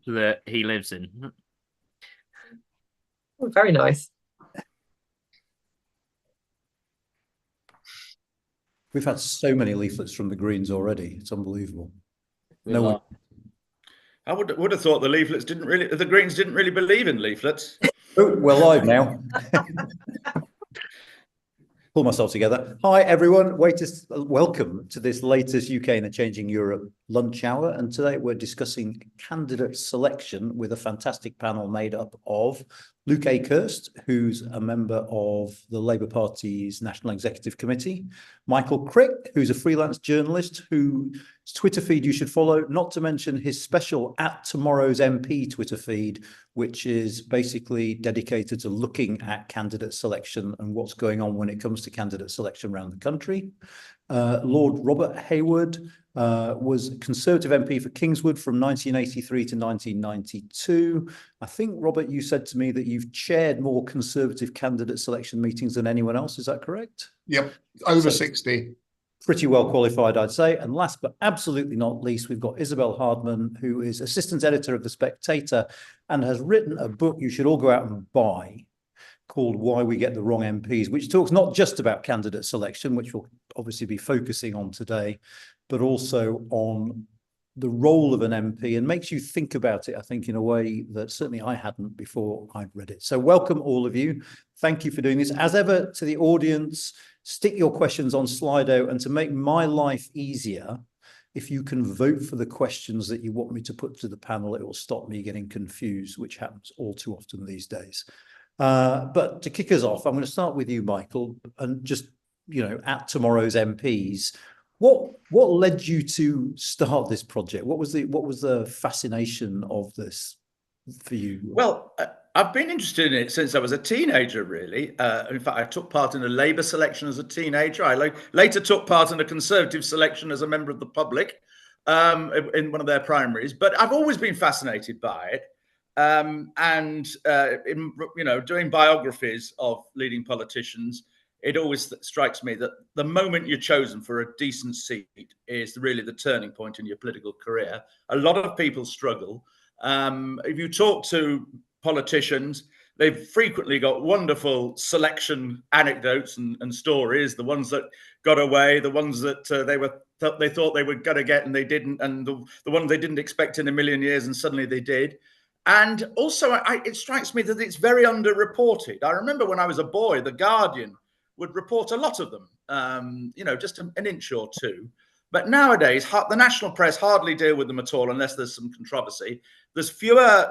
that he lives in. Oh, very nice. We've had so many leaflets from the Greens already. It's unbelievable. No one. I would have thought the Greens didn't really believe in leaflets. Oh, we're live now. Pull myself together. Hi, everyone. Welcome to this latest UK and a Changing Europe lunch hour. And today we're discussing candidate selection with a fantastic panel made up of Luke Akehurst, who's a member of the Labour Party's National Executive Committee, Michael Crick, who's a freelance journalist whose Twitter feed you should follow, not to mention his special @Tomorrow's MP Twitter feed, which is basically dedicated to looking at candidate selection and what's going on when it comes to candidate selection around the country. Lord Robert Hayward was Conservative MP for Kingswood from 1983 to 1992. I think, Robert, you said to me that you've chaired more Conservative candidate selection meetings than anyone else. Is that correct? Yep, over 60. Pretty well qualified, I'd say. And last but absolutely not least, we've got Isabel Hardman, who is assistant editor of The Spectator and has written a book you should all go out and buy called Why We Get the Wrong MPs, which talks not just about candidate selection, which we'll obviously be focusing on today, but also on the role of an MP and makes you think about it, I think, in a way that certainly I hadn't before I'd read it. So welcome all of you. Thank you for doing this. As ever, to the audience, stick your questions on Slido, and to make my life easier, if you can vote for the questions that you want me to put to the panel, it will stop me getting confused, which happens all too often these days. But to kick us off, I'm going to start with you, Michael, and just, @Tomorrow's MPs. What led you to start this project? What was the fascination of this for you? Well, I've been interested in it since I was a teenager, really. In fact, I took part in a Labour selection as a teenager. I later took part in a Conservative selection as a member of the public in one of their primaries. But I've always been fascinated by it. Doing biographies of leading politicians, it always strikes me that the moment you're chosen for a decent seat is really the turning point in your political career. A lot of people struggle. If you talk to politicians, they've frequently got wonderful selection anecdotes and stories. The ones that got away, the ones that they thought they were going to get and they didn't, and the ones they didn't expect in a million years and suddenly they did. And also, it strikes me that it's very underreported. I remember when I was a boy, The Guardian would report a lot of them, just an inch or two. But nowadays, the national press hardly deal with them at all unless there's some controversy. There's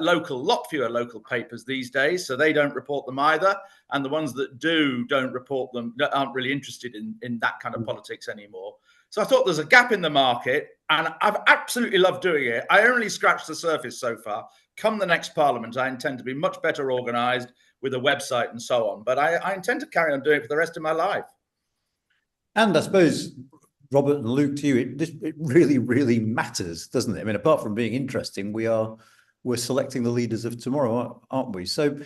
lot fewer local papers these days, so they don't report them either. And the ones that don't report them, aren't really interested in that kind of politics anymore. So I thought there's a gap in the market, and I've absolutely loved doing it. I only scratched the surface so far. Come the next Parliament, I intend to be much better organised with a website and so on. But I intend to carry on doing it for the rest of my life. And I suppose, Robert and Luke, to you, it really, really matters, doesn't it? I mean, apart from being interesting, we're selecting the leaders of tomorrow, aren't we? So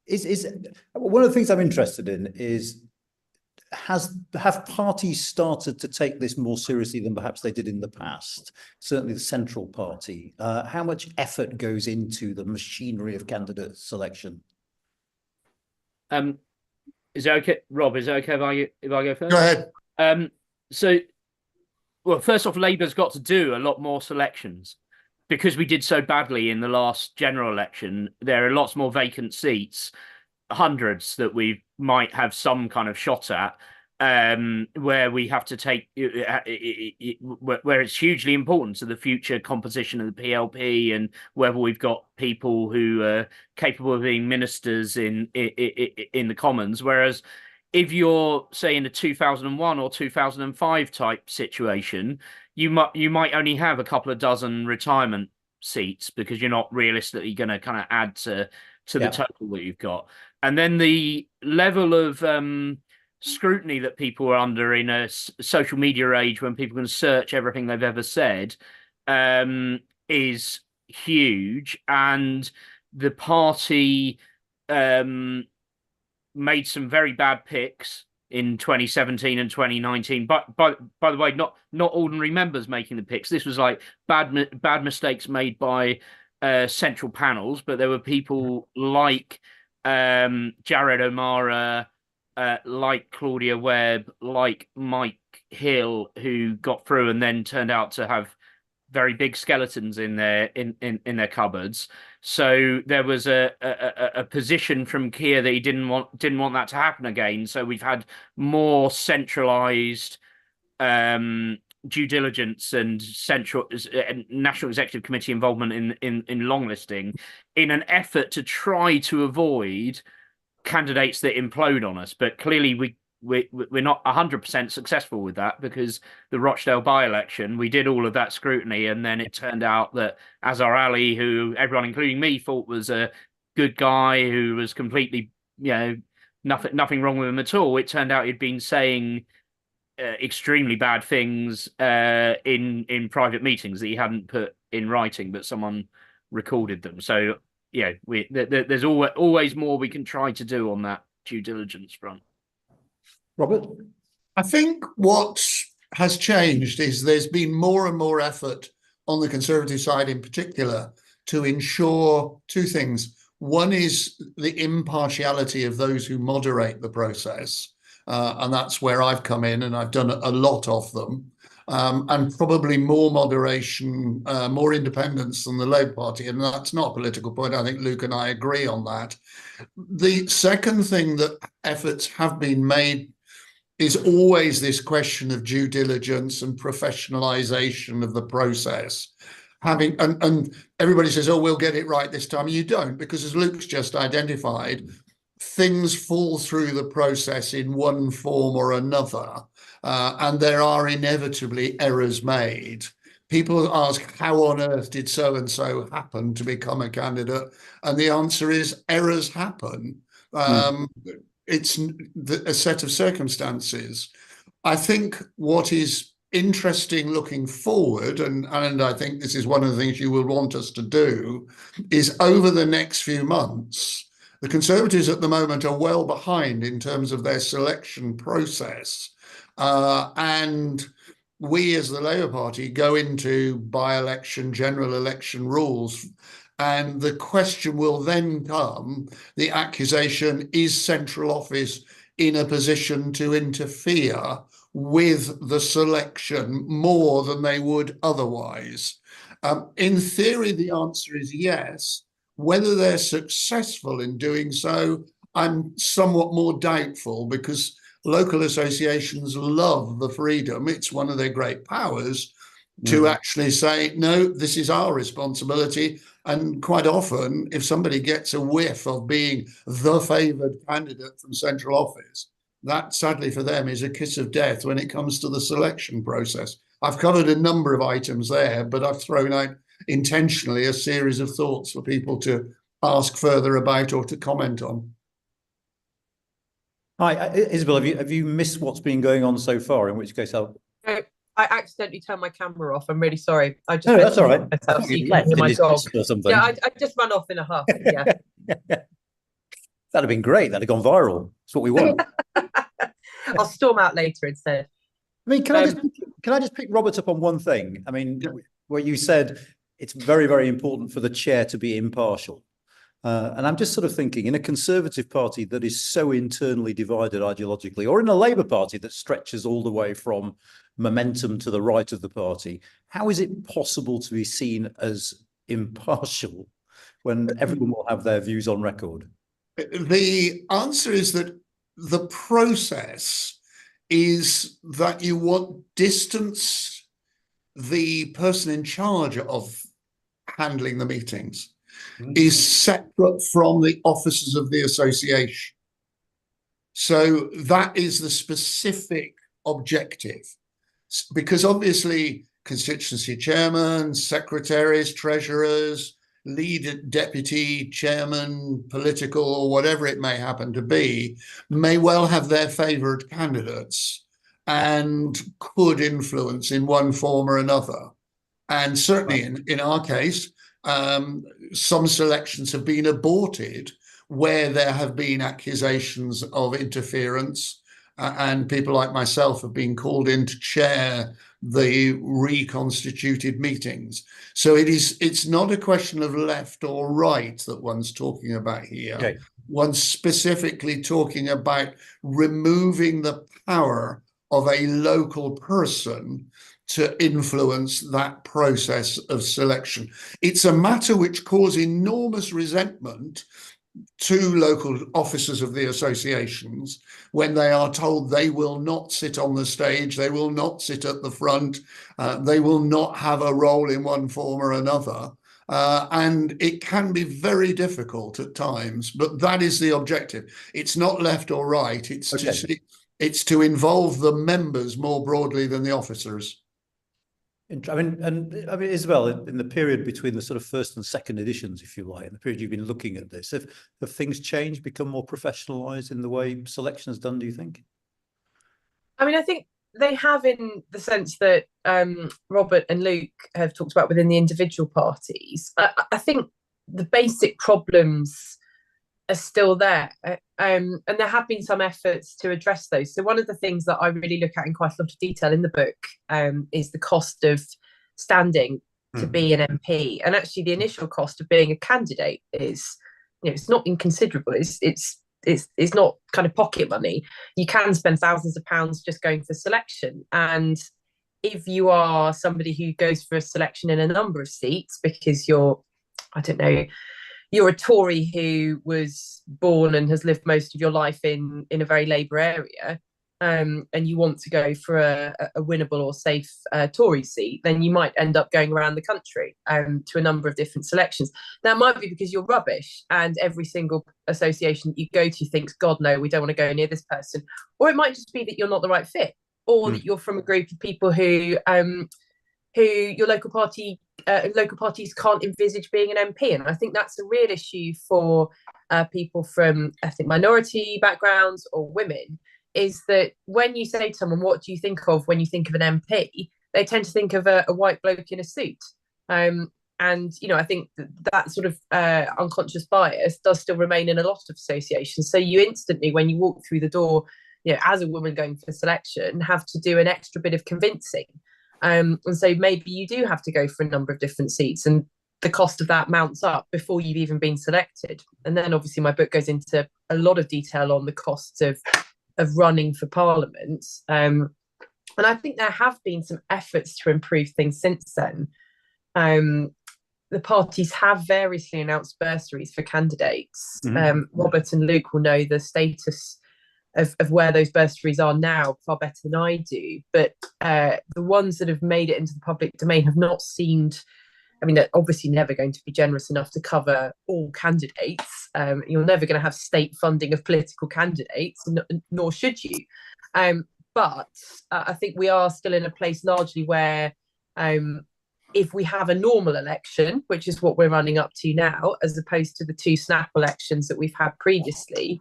is one of the things I'm interested in is, have parties started to take this more seriously than perhaps they did in the past? Certainly the Central Party. How much effort goes into the machinery of candidate selection? Is it okay, Rob? Is it okay if I go first? Go ahead. First off, Labour's got to do a lot more selections because we did so badly in the last general election. There are lots more vacant seats, hundreds that we might have some kind of shot at, where we have to take, where it's hugely important to the future composition of the PLP and whether we've got people who are capable of being ministers in the Commons. Whereas if you're, say, in a 2001 or 2005 type situation, you might only have a couple of dozen retirement seats because you're not realistically going to kind of add to the total that you've got. And then the level of scrutiny that people are under in a social media age when people can search everything they've ever said is huge. And the party made some very bad picks in 2017 and 2019. But by the way, not ordinary members making the picks. This was like bad mistakes made by central panels, but there were people like Jared O'Mara, like Claudia Webb, like Mike Hill, who got through and then turned out to have very big skeletons in their their cupboards. So there was a position from Keir that he didn't want that to happen again. So we've had more centralized due diligence and central National Executive Committee involvement in long listing, in an effort to try to avoid candidates that implode on us. But clearly we're not 100% successful with that, because the Rochdale by-election, we did all of that scrutiny, and then it turned out that Azhar Ali, who everyone, including me, thought was a good guy, who was completely, nothing wrong with him at all, it turned out he'd been saying extremely bad things in private meetings that he hadn't put in writing, but someone recorded them. So there's always more we can try to do on that due diligence front. Robert? I think what has changed is there's been more and more effort on the Conservative side in particular to ensure two things. One is the impartiality of those who moderate the process. And that's where I've come in, and I've done a lot of them. And probably more moderation, more independence than the Labour Party. And that's not a political point. I think Luke and I agree on that. The second thing that efforts have been made is always this question of due diligence and professionalization of the process. And everybody says, oh, we'll get it right this time. You don't, because as Luke's just identified, things fall through the process in one form or another, and there are inevitably errors made. People ask, how on earth did so-and-so happen to become a candidate? And the answer is errors happen. It's a set of circumstances. I think what is interesting looking forward, and I think this is one of the things you will want us to do, is over the next few months, the Conservatives at the moment are well behind in terms of their selection process. And we as the Labour Party go into by-election, general election rules. And the question will then come, the accusation, is central office in a position to interfere with the selection more than they would otherwise? In theory, the answer is yes. Whether they're successful in doing so, I'm somewhat more doubtful, because local associations love the freedom. It's one of their great powers to actually say, no, this is our responsibility. And quite often, if somebody gets a whiff of being the favoured candidate from central office, that sadly for them is a kiss of death when it comes to the selection process. I've covered a number of items there, but I've thrown out intentionally a series of thoughts for people to ask further about or to comment on. Hi, Isabel, have you missed what's been going on so far? In which case I'll... I accidentally turned my camera off. I'm really sorry. I just that's all right. Myself, so you can hear my dog. Or something. Yeah, I just ran off in a huff. Yeah. That'd have been great. That'd have gone viral. That's what we want. I'll storm out later instead. I mean, can I just pick Robert up on one thing? I mean, where you said it's very, very important for the chair to be impartial. And I'm just sort of thinking, in a Conservative party that is so internally divided ideologically, or in a Labour Party that stretches all the way from momentum to the right of the party, how is it possible to be seen as impartial when everyone will have their views on record? The answer is that the process is that you want distance the person in charge of handling the meetings is separate from the officers of the association. So that is the specific objective, because obviously constituency chairmen, secretaries, treasurers, lead deputy chairman, political or whatever it may happen to be, may well have their favoured candidates and could influence in one form or another. And certainly in our case, some selections have been aborted where there have been accusations of interference. and people like myself have been called in to chair the reconstituted meetings. So it's not a question of left or right that one's talking about here. Okay. One's specifically talking about removing the power of a local person to influence that process of selection. It's a matter which causes enormous resentment to local officers of the associations when they are told they will not sit on the stage, they will not sit at the front, they will not have a role in one form or another. And it can be very difficult at times, but that is the objective. It's not left or right. It's to involve the members more broadly than the officers. I mean, Isabel, in the period between the sort of first and second editions, if you like, in the period you've been looking at this, have things changed, become more professionalised in the way selection is done, do you think? I mean, I think they have, in the sense that Robert and Luke have talked about within the individual parties. I think the basic problems are still there, and there have been some efforts to address those. So one of the things that I really look at in quite a lot of detail in the book is the cost of standing to be an MP, and actually the initial cost of being a candidate is, it's not inconsiderable. It's not kind of pocket money. You can spend thousands of pounds just going for selection, and if you are somebody who goes for a selection in a number of seats because you're a Tory who was born and has lived most of your life in a very Labour area, and you want to go for a winnable or safe Tory seat, then you might end up going around the country to a number of different selections. Now, it might be because you're rubbish and every single association that you go to thinks, God, no, we don't want to go near this person. Or it might just be that you're not the right fit, or that you're from a group of people who your local parties can't envisage being an MP. And I think that's a real issue for people from ethnic minority backgrounds or women, is that when you say to someone, what do you think of when you think of an MP, they tend to think of a white bloke in a suit. And, I think that sort of unconscious bias does still remain in a lot of associations. So you instantly, when you walk through the door, as a woman going for selection, have to do an extra bit of convincing. And so maybe you do have to go for a number of different seats, and the cost of that mounts up before you've even been selected. And then obviously my book goes into a lot of detail on the costs of running for Parliament. And I think there have been some efforts to improve things since then. The parties have variously announced bursaries for candidates. Robert and Luke will know the status of where those bursaries are now far better than I do. But the ones that have made it into the public domain have not seemed, they're obviously never going to be generous enough to cover all candidates. You're never going to have state funding of political candidates, nor should you. But I think we are still in a place largely where if we have a normal election, which is what we're running up to now, as opposed to the two snap elections that we've had previously,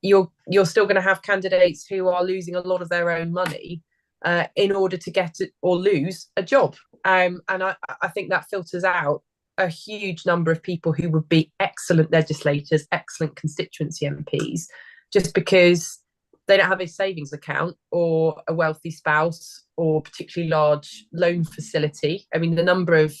you're still going to have candidates who are losing a lot of their own money in order to get it or lose a job. And I think that filters out a huge number of people who would be excellent legislators, excellent constituency MPs, just because they don't have a savings account or a wealthy spouse or particularly large loan facility. The number of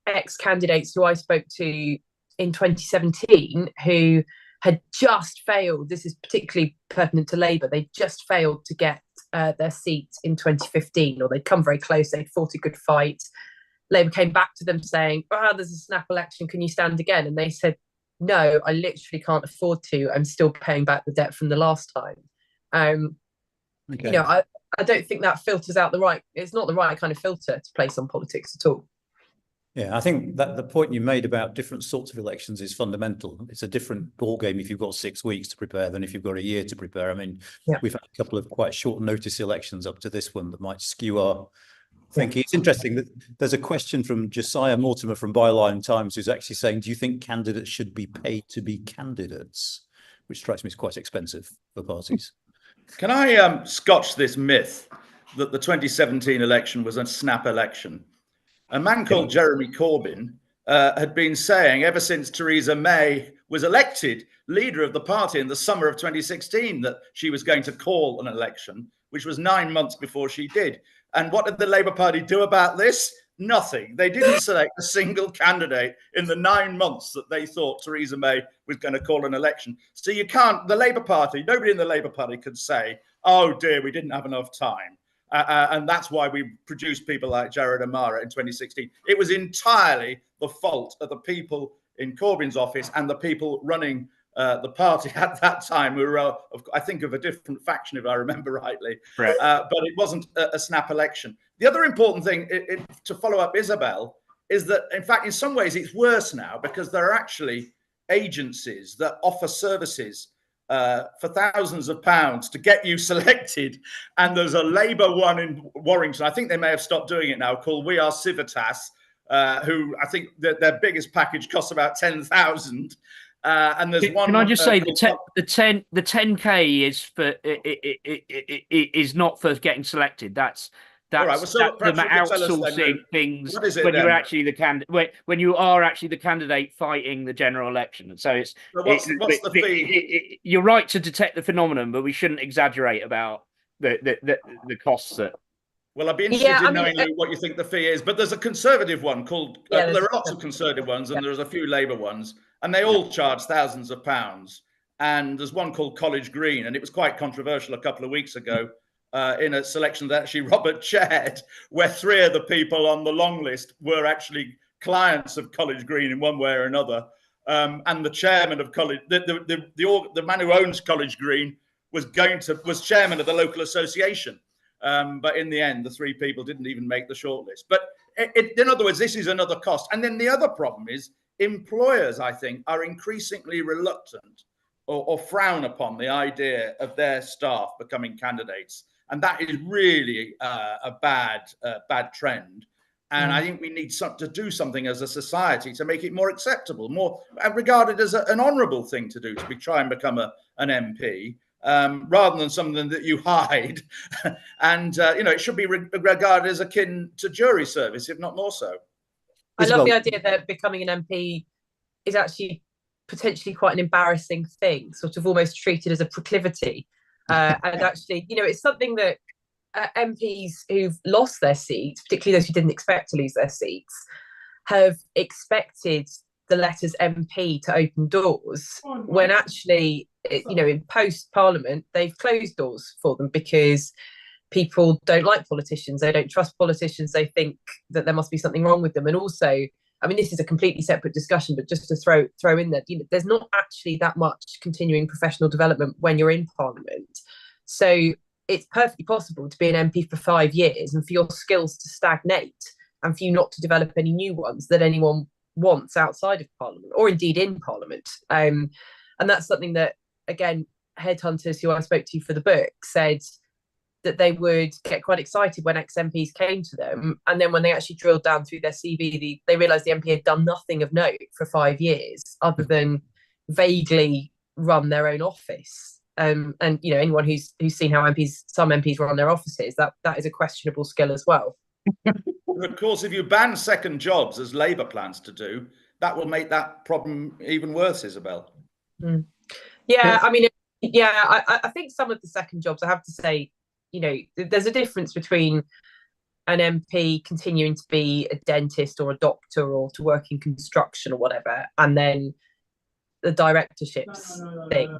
ex-candidates who I spoke to in 2017 who had just failed, this is particularly pertinent to Labour, they just failed to get their seat in 2015, or they'd come very close, they'd fought a good fight. Labour came back to them saying, there's a snap election, can you stand again? And they said, no, I literally can't afford to, I'm still paying back the debt from the last time. Okay. I don't think that filters out it's not the right kind of filter to place on politics at all. Yeah, I think that the point you made about different sorts of elections is fundamental. It's a different ballgame if you've got 6 weeks to prepare than if you've got a year to prepare. We've had a couple of quite short notice elections up to this one that might skew our thinking. It's interesting that there's a question from Josiah Mortimer from Byline Times who's actually saying, do you think candidates should be paid to be candidates? Which strikes me as quite expensive for parties. Can I scotch this myth that the 2017 election was a snap election? A man called Jeremy Corbyn had been saying ever since Theresa May was elected leader of the party in the summer of 2016 that she was going to call an election, which was 9 months before she did. And what did the Labour Party do about this? Nothing. They didn't select a single candidate in the 9 months that they thought Theresa May was going to call an election. So you can't, the Labour Party, nobody in the Labour Party could say, oh dear, we didn't have enough time. And that's why we produced people like Jared Amara in 2016. It was entirely the fault of the people in Corbyn's office and the people running the party at that time, who were, I think, of a different faction, if I remember rightly. Right. But it wasn't a snap election. The other important thing to follow up Isabel is that, in fact, in some ways it's worse now, because there are actually agencies that offer services for thousands of pounds to get you selected. And there's a Labour one in Warrington, I think they may have stopped doing it now, called We Are Civitas, who I think their biggest package costs about 10,000. And there's one. Can I just say the 10K is for is not for getting selected. That's right, well, so them outsourcing things when you're actually the candidate. When you are actually the candidate fighting the general election. So it's so what's the fee? You're right to detect the phenomenon, but we shouldn't exaggerate about the costs that. Well, I'd be interested in knowing what you think the fee is. But there's a conservative one called. There are lots of conservative ones, and there's a few Labour ones, and they all charge thousands of pounds. And there's one called College Green, and it was quite controversial a couple of weeks ago in a selection that actually Robert chaired, where 3 of the people on the long list were actually clients of College Green in one way or another. And the chairman of College, the man who owns College Green was chairman of the local association. But in the end, the 3 people didn't even make the shortlist. But in other words, this is another cost. And then the other problem is employers, I think, are increasingly reluctant or frown upon the idea of their staff becoming candidates. And that is really a bad trend. And I think we need to do something as a society to make it more acceptable, more regarded as an honourable thing to do, to try and become an MP. Rather than something that you hide. And, it should be regarded as akin to jury service, if not more so. I love the idea that becoming an MP is actually potentially quite an embarrassing thing, sort of almost treated as a proclivity. And actually, it's something that MPs who've lost their seats, particularly those who didn't expect to lose their seats, have expected the letters MP to open doors, when actually, in post-Parliament, they've closed doors for them because people don't like politicians. They don't trust politicians. They think that there must be something wrong with them. And also, I mean, this is a completely separate discussion, but just to throw in there, there's not actually that much continuing professional development when you're in Parliament. So it's perfectly possible to be an MP for 5 years and for your skills to stagnate and for you not to develop any new ones that anyone wants outside of Parliament, or indeed in Parliament. And that's something that, again, headhunters who I spoke to for the book said that they would get quite excited when ex-MPs came to them, and then when they actually drilled down through their CV, they realised the MP had done nothing of note for 5 years other than vaguely run their own office. And anyone who's seen how some MPs run their offices, that is a questionable skill as well. Of course, if you ban second jobs, as Labour plans to do, that will make that problem even worse, Isabel. Yeah, I mean, I think some of the second jobs, I have to say, there's a difference between an MP continuing to be a dentist or a doctor or to work in construction or whatever, and then the directorships thing.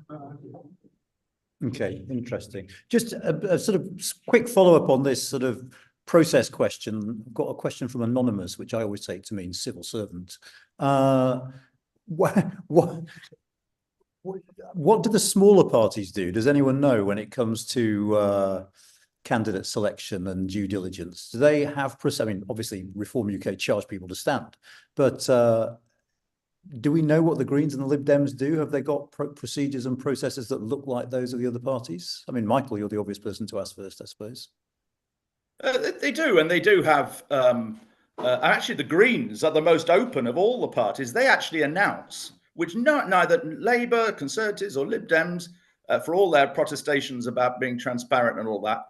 Okay, interesting. Just a sort of quick follow-up on this sort of process question. I've got a question from Anonymous, which I always take to mean civil servant. What do the smaller parties do? Does anyone know when it comes to candidate selection and due diligence? Do they have, I mean, obviously Reform UK charge people to stand, but do we know what the Greens and the Lib Dems do? Have they got procedures and processes that look like those of the other parties? I mean, Michael, you're the obvious person to ask first, I suppose. They do, and they do have, actually the Greens are the most open of all the parties. They actually announce, which neither Labour, Conservatives or Lib Dems, for all their protestations about being transparent and all that,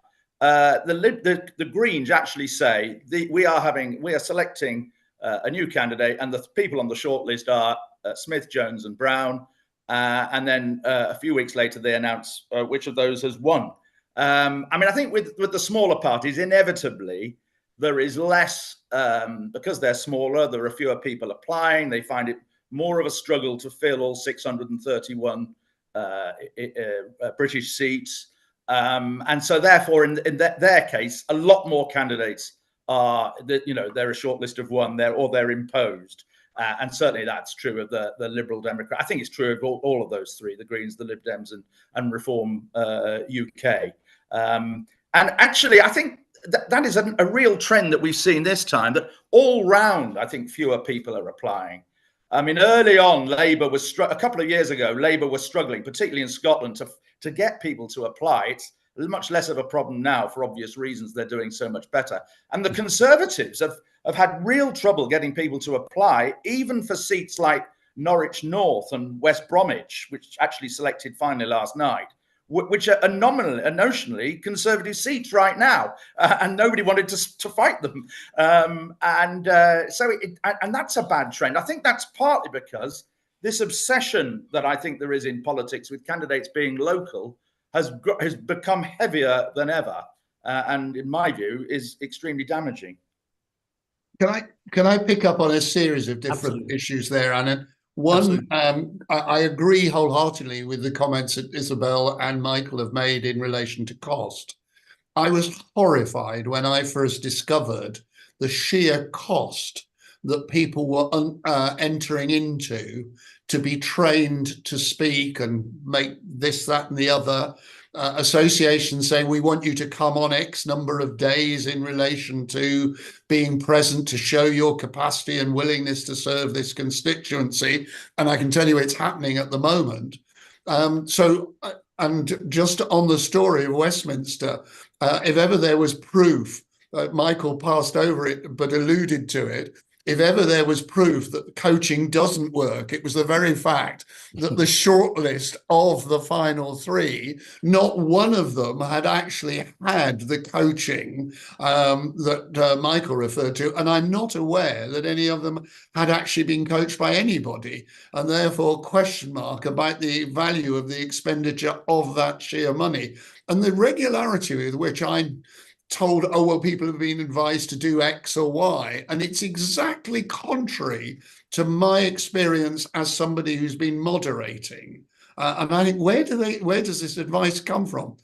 the Greens actually say we are selecting a new candidate, and the people on the shortlist are Smith, Jones, and Brown. And then a few weeks later, they announce which of those has won. I mean, I think with the smaller parties, inevitably, there is less, because they're smaller, there are fewer people applying. They find it more of a struggle to fill all 631 British seats. And so therefore, in their case, a lot more candidates are, they're a short list of one, they're imposed. And certainly that's true of the Liberal Democrat. I think it's true of all of those three, the Greens, the Lib Dems, and Reform UK. And actually, I think that is a real trend that we've seen this time, that all round, I think fewer people are applying. I mean, early on, Labour was a couple of years ago, Labour was struggling, particularly in Scotland, to get people to apply. It's much less of a problem now for obvious reasons. They're doing so much better. And the Conservatives have had real trouble getting people to apply, even for seats like Norwich North and West Bromwich, which actually selected finally last night, which are notionally Conservative seats right now, and nobody wanted to fight them. And that's a bad trend. I think that's partly because this obsession that I think there is in politics with candidates being local has become heavier than ever, and in my view is extremely damaging. Can I pick up on a series of different issues there, Anand? One, I agree wholeheartedly with the comments that Isabel and Michael have made in relation to cost. I was horrified when I first discovered the sheer cost that people were entering into to be trained to speak and make this, that, and the other. Associations say, we want you to come on X number of days in relation to being present to show your capacity and willingness to serve this constituency. And I can tell you it's happening at the moment. And just on the story of Westminster, if ever there was proof, Michael passed over it but alluded to it, if ever there was proof that coaching doesn't work, it was the very fact that the shortlist of the final three, not one of them had actually had the coaching that Michael referred to. And I'm not aware that any of them had actually been coached by anybody, and therefore question mark about the value of the expenditure of that sheer money. And the regularity with which I'm told, oh, well, people have been advised to do X or Y. And it's exactly contrary to my experience as somebody who's been moderating. And I think, where does this advice come from?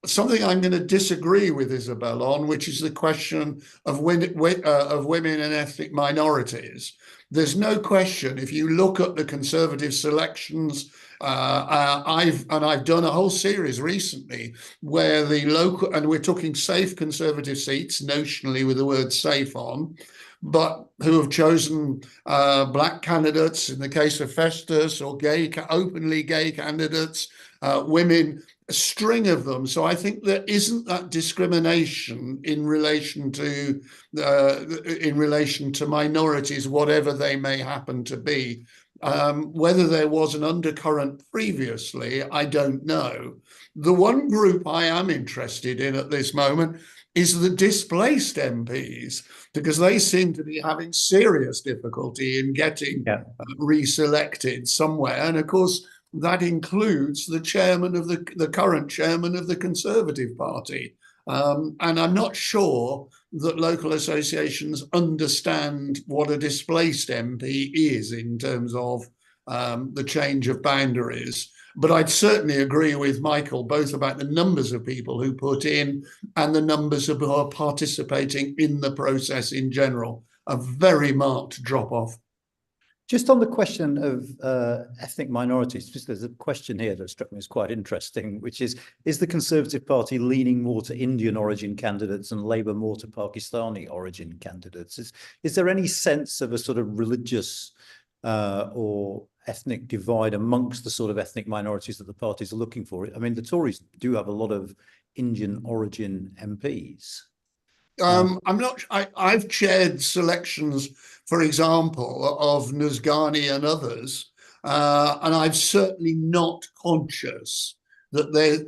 Something I'm going to disagree with Isabel on, which is the question of women and ethnic minorities. There's no question, if you look at the Conservative selections, I've done a whole series recently where the local, and we're talking safe Conservative seats, notionally with the word safe on, but who have chosen black candidates in the case of Festus, or openly gay candidates, women, a string of them. So I think there isn't that discrimination in relation to minorities, whatever they may happen to be. Whether there was an undercurrent previously, I don't know. The one group I am interested in at this moment is the displaced MPs, because they seem to be having serious difficulty in getting reselected somewhere. And of course, that includes the chairman of the current chairman of the Conservative Party. And I'm not sure that local associations understand what a displaced MP is in terms of the change of boundaries. But I'd certainly agree with Michael, both about the numbers of people who put in and the numbers of who are participating in the process in general. A very marked drop-off. Just on the question of ethnic minorities, just there's a question here that struck me as quite interesting, which is the Conservative Party leaning more to Indian origin candidates and Labour more to Pakistani origin candidates? Is there any sense of a sort of religious or ethnic divide amongst the sort of ethnic minorities that the parties are looking for? I mean, the Tories do have a lot of Indian origin MPs. I've chaired selections, for example, of Nuzgani and others, and I'm certainly not conscious that they're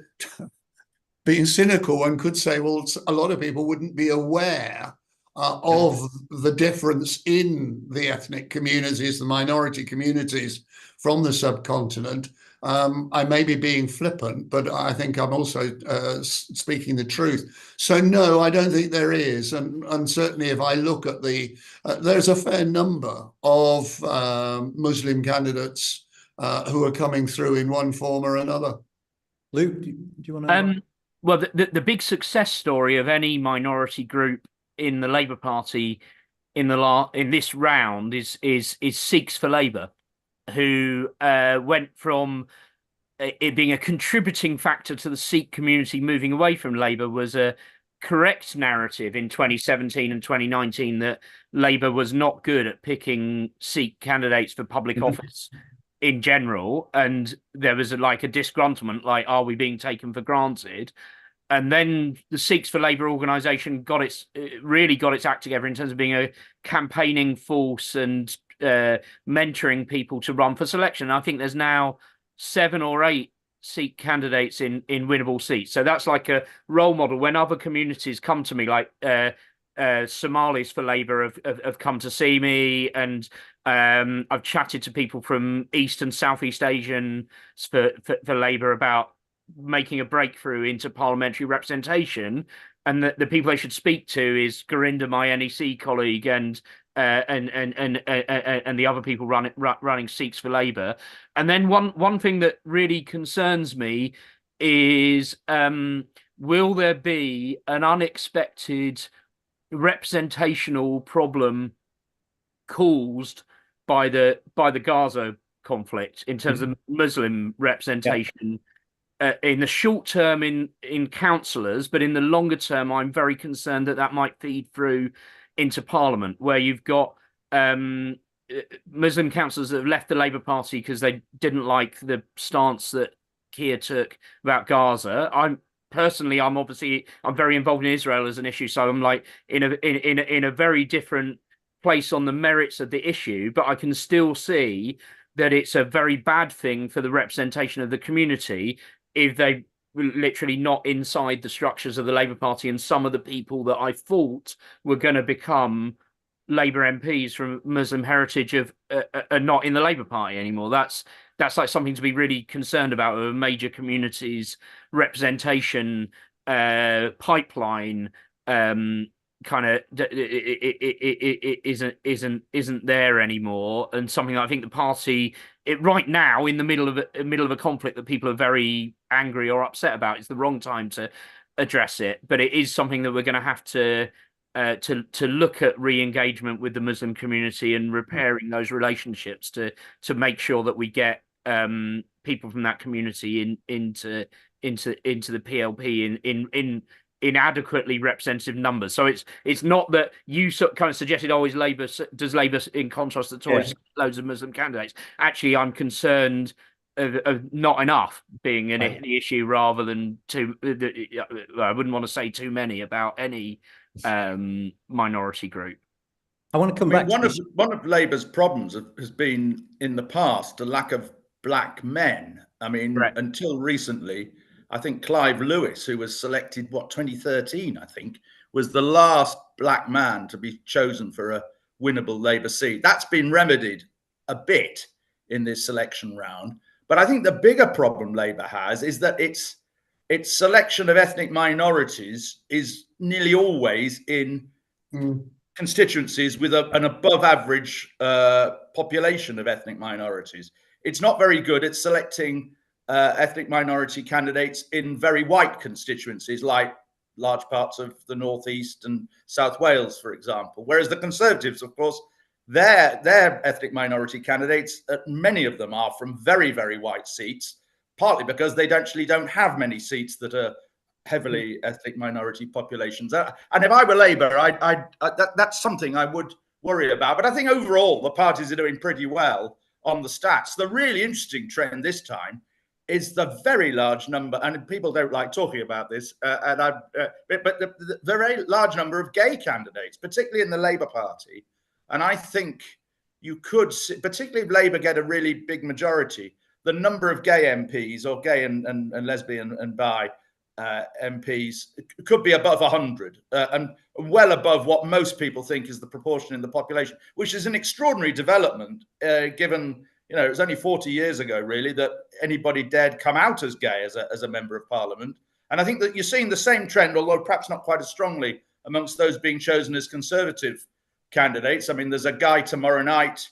being cynical. One could say, well, a lot of people wouldn't be aware of the difference in the ethnic communities, the minority communities from the subcontinent. I may be being flippant, but I think I'm also speaking the truth. So no, I don't think there is. And certainly if I look at there's a fair number of Muslim candidates who are coming through in one form or another. Luke, do you want to? Well, the big success story of any minority group in the Labour Party in this round is Sikhs for Labour, who went from it being a contributing factor to the Sikh community moving away from Labour, was a correct narrative in 2017 and 2019 that Labour was not good at picking Sikh candidates for public office in general, and there was a disgruntlement, like, are we being taken for granted? And then the Sikhs for Labour organisation really got its act together in terms of being a campaigning force and mentoring people to run for selection. And I think there's now 7 or 8 Sikh candidates in winnable seats. So that's like a role model. When other communities come to me, like Somalis for Labour have come to see me, and I've chatted to people from East and Southeast Asian for Labour about making a breakthrough into parliamentary representation, and the people they should speak to is Gurinder, my NEC colleague, and the other people running Sikhs for Labour. And then one thing that really concerns me is, will there be an unexpected representational problem caused by the Gaza conflict in terms of Muslim representation? In the short term in councillors, but in the longer term, I'm very concerned that might feed through into Parliament, where you've got Muslim councillors that have left the Labour Party because they didn't like the stance that Keir took about Gaza. I'm very involved in Israel as an issue, so I'm like in a very different place on the merits of the issue, but I can still see that it's a very bad thing for the representation of the community if they were literally not inside the structures of the Labour Party, and some of the people that I thought were going to become Labour MPs from Muslim heritage are not in the Labour Party anymore. That's like something to be really concerned about, of a major communities representation pipeline kind of isn't there anymore, and something that I think the party right now in the middle of a conflict that people are very angry or upset about, it's the wrong time to address it. But it is something that we're going to have to look at re-engagement with the Muslim community and repairing those relationships to make sure that we get people from that community into the PLP in adequately representative numbers. So it's not that you kind of suggested always Labour does Labour in contrast to the Tories loads of Muslim candidates. Actually, I'm concerned of not enough being an issue, rather than I wouldn't want to say too many about any minority group. I want to come back. One of Labour's problems has been in the past a lack of black men. I mean, until recently, I think Clive Lewis, who was selected, 2013, I think, was the last black man to be chosen for a winnable Labour seat. That's been remedied a bit in this selection round. But I think the bigger problem Labour has is that its selection of ethnic minorities is nearly always in constituencies with an above average population of ethnic minorities. It's not very good at selecting ethnic minority candidates in very white constituencies, like large parts of the Northeast and South Wales, for example. Whereas the Conservatives, of course, their ethnic minority candidates, many of them are from very, very white seats, partly because they actually don't have many seats that are heavily ethnic minority populations. And if I were Labour, that's something I would worry about. But I think overall, the parties are doing pretty well on the stats. The really interesting trend this time is the very large number, and people don't like talking about this, but the very large number of gay candidates, particularly in the Labour Party. And I think you could, particularly if Labour get a really big majority, the number of gay MPs or gay and lesbian and bi MPs could be above 100 and well above what most people think is the proportion in the population, which is an extraordinary development given, you know, it was only 40 years ago, really, that anybody dared come out as gay as a member of parliament. And I think that you're seeing the same trend, although perhaps not quite as strongly, amongst those being chosen as Conservative candidates. I mean, there's a guy tomorrow night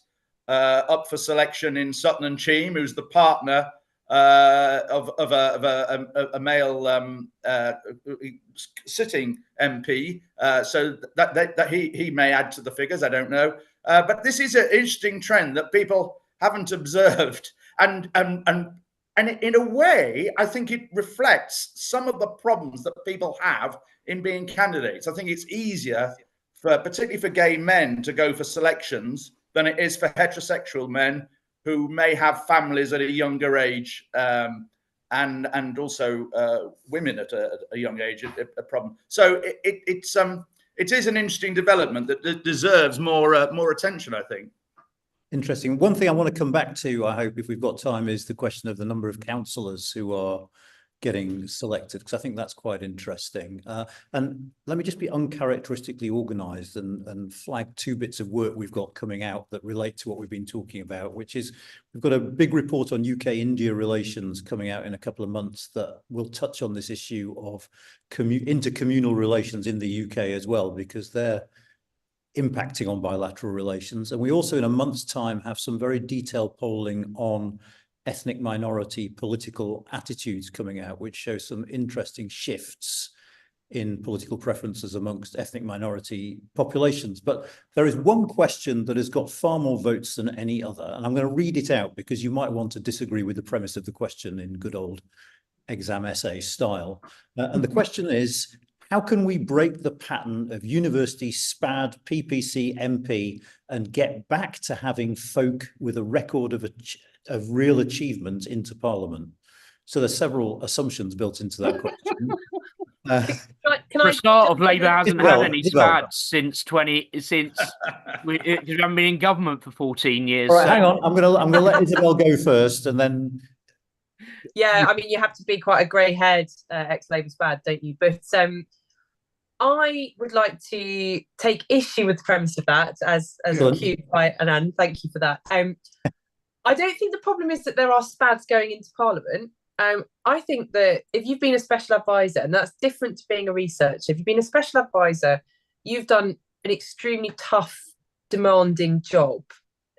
up for selection in Sutton-on-Cheam who's the partner of a male sitting MP, so that he may add to the figures. I don't know, but this is an interesting trend that people haven't observed, and in a way, I think it reflects some of the problems that people have in being candidates. I think it's easier particularly for gay men, to go for selections than it is for heterosexual men who may have families at a younger age, and also women at a young age, a problem. So it is an interesting development that deserves more attention, I think. Interesting. One thing I want to come back to, I hope, if we've got time, is the question of the number of councillors who are getting selected, because I think that's quite interesting. And let me just be uncharacteristically organised and flag two bits of work we've got coming out that relate to what we've been talking about, which is we've got a big report on UK-India relations coming out in a couple of months that will touch on this issue of intercommunal relations in the UK as well, because they're impacting on bilateral relations. And we also, in a month's time, have some very detailed polling on ethnic minority political attitudes coming out, which show some interesting shifts in political preferences amongst ethnic minority populations. But there is one question that has got far more votes than any other, and I'm going to read it out because you might want to disagree with the premise of the question in good old exam essay style. And the question is, how can we break the pattern of university SPAD, PPC, MP and get back to having folk with a record of real achievement into Parliament? So there's several assumptions built into that question. For a start, Labour hasn't had any SPADs since we haven't been in government for 14 years. All right, hang on. I'm gonna let Isabel go first, and then. Yeah, I mean, you have to be quite a grey-haired ex-Labour SPAD, don't you? But I would like to take issue with the premise of that, as accused by Anand. Thank you for that. I don't think the problem is that there are SPADs going into Parliament. I think that if you've been a special advisor, and that's different to being a researcher, if you've been a special advisor, you've done an extremely tough, demanding job.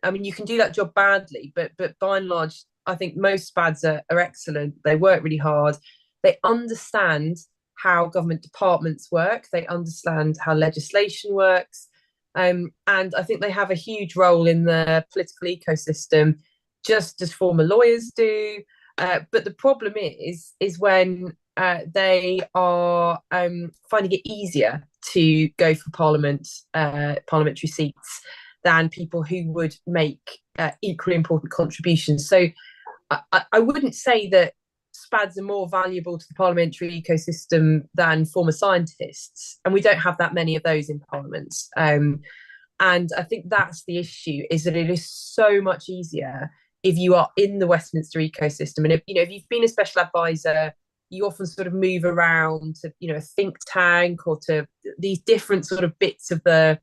I mean, you can do that job badly, but by and large, I think most SPADs are excellent. They work really hard. They understand how government departments work. They understand how legislation works. And I think they have a huge role in the political ecosystem, just as former lawyers do. But the problem is when they are finding it easier to go for parliamentary seats than people who would make equally important contributions. So I wouldn't say that SPADs are more valuable to the parliamentary ecosystem than former scientists, and we don't have that many of those in Parliament. And I think that's the issue, is that it is so much easier if you are in the Westminster ecosystem. And if you've been a special advisor, you often sort of move around to a think tank or to these different sort of bits of the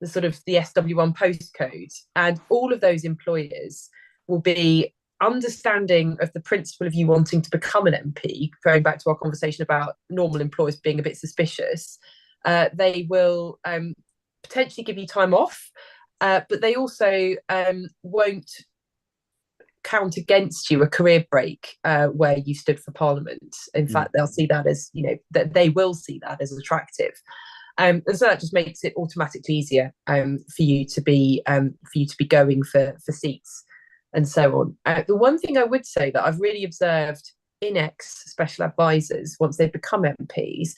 sort of the SW1 postcode, and all of those employers will be understanding of the principle of you wanting to become an MP, going back to our conversation about normal employers being a bit suspicious. They will potentially give you time off, but they also won't count against you a career break where you stood for Parliament. In fact, they'll see that as, that they will see that as attractive. And so that just makes it automatically easier for you to be going for seats and so on. The one thing I would say that I've really observed in ex-special advisors once they've become MPs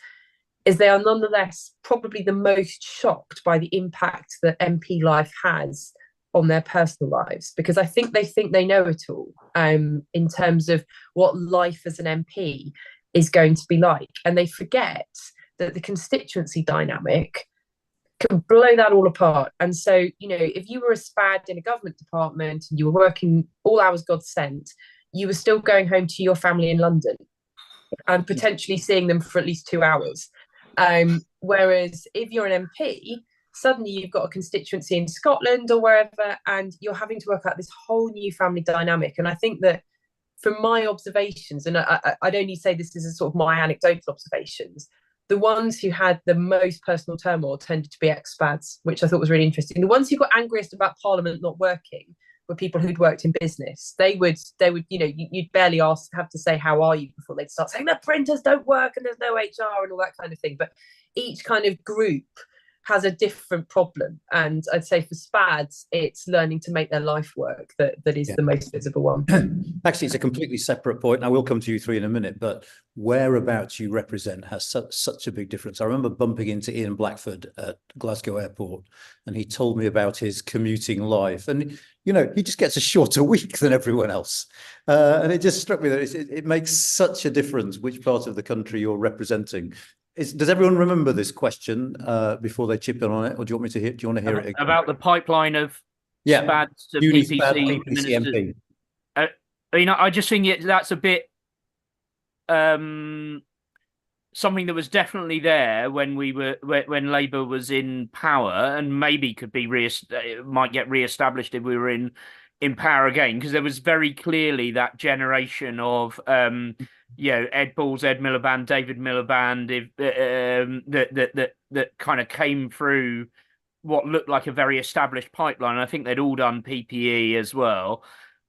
is they are nonetheless probably the most shocked by the impact that MP life has on their personal lives, because I think they know it all in terms of what life as an MP is going to be like. And they forget that the constituency dynamic can blow that all apart. And so, if you were a SPAD in a government department and you were working all hours God sent, you were still going home to your family in London. and potentially seeing them for at least 2 hours. Whereas if you're an MP, suddenly you've got a constituency in Scotland or wherever, and you're having to work out this whole new family dynamic. And I think that from my observations, and I'd only say this is a sort of my anecdotal observations, the ones who had the most personal turmoil tended to be expats, which I thought was really interesting. The ones who got angriest about Parliament not working were people who'd worked in business. They would, you'd barely have to say, how are you, before they'd start saying the printers don't work and there's no HR and all that kind of thing. But each kind of group has a different problem. And I'd say for SPADs, it's learning to make their life work that is the most visible one. Actually, it's a completely separate point. And I will come to you three in a minute, but whereabouts you represent has such a big difference. I remember bumping into Ian Blackford at Glasgow Airport, and he told me about his commuting life. And, you know, he just gets a shorter week than everyone else. And it just struck me that it makes such a difference which part of the country you're representing. Does everyone remember this question before they chip in on it, or do you want me to hear? Do you want to hear it again? About the pipeline of SPADs to PPC ministers? You know, I just think that's a bit something that was definitely there when when Labour was in power, and maybe could be might get re-established if we were in power again, because there was very clearly that generation of Ed Balls, Ed Miliband, David Miliband, that kind of came through what looked like a very established pipeline. I think they'd all done PPE as well.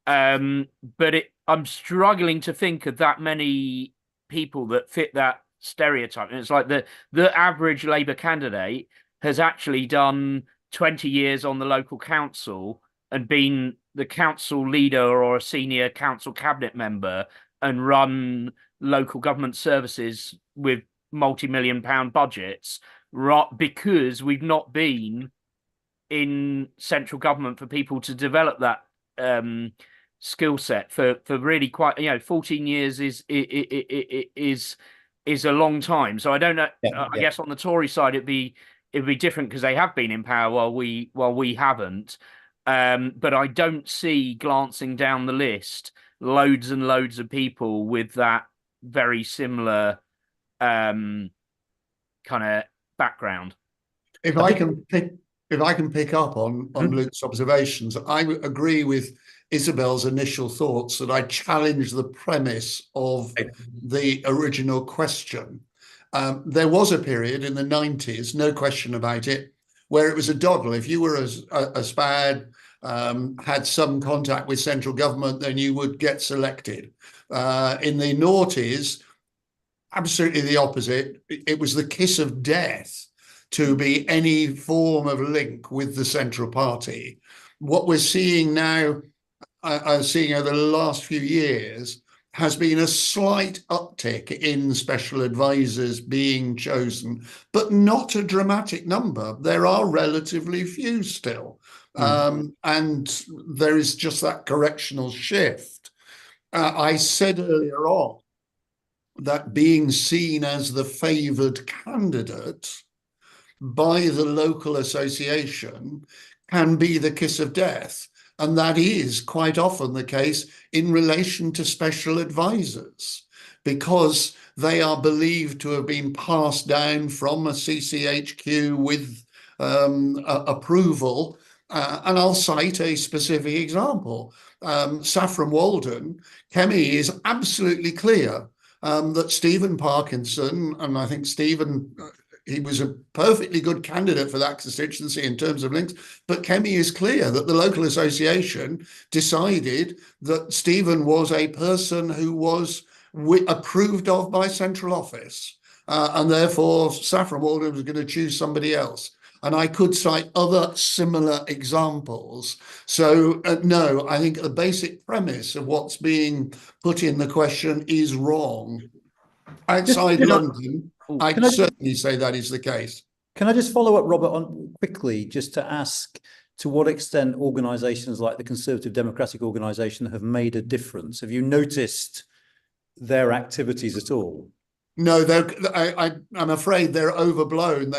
But I'm struggling to think of that many people that fit that stereotype. And it's like the average Labour candidate has actually done 20 years on the local council and been the council leader or a senior council cabinet member and run local government services with multi-million-pound budgets, because we've not been in central government for people to develop that skill set for really quite 14 years is a long time. So I don't know. I guess on the Tory side it'd be different because they have been in power while we haven't. But I don't see, glancing down the list, loads and loads of people with that very similar kind of background. If I can pick up on Luke's observations, I agree with Isabel's initial thoughts that I challenge the premise of the original question. There was a period in the 90s, no question about it, where it was a doddle. If you were a SPAD, had some contact with central government, then you would get selected. In the noughties, absolutely the opposite. It was the kiss of death to be any form of link with the central party. What we're seeing now, seeing over the last few years, has been a slight uptick in special advisors being chosen, but not a dramatic number. There are relatively few still. And there is just that correctional shift. I said earlier on that being seen as the favoured candidate by the local association can be the kiss of death. And that is quite often the case in relation to special advisors, because they are believed to have been passed down from a CCHQ with approval. And I'll cite a specific example. Saffron Walden, Kemi is absolutely clear that Stephen Parkinson, and I think Stephen, he was a perfectly good candidate for that constituency in terms of links, but Kemi is clear that the local association decided that Stephen was a person who was approved of by central office, and therefore Saffron Walden was going to choose somebody else. And I could cite other similar examples. So no, I think the basic premise of what's being put in the question is wrong. Outside London, I'd certainly say that is the case. Can I just follow up, Robert, on quickly, just to ask to what extent organisations like the Conservative Democratic Organisation have made a difference? Have you noticed their activities at all? No, I'm afraid they're overblown.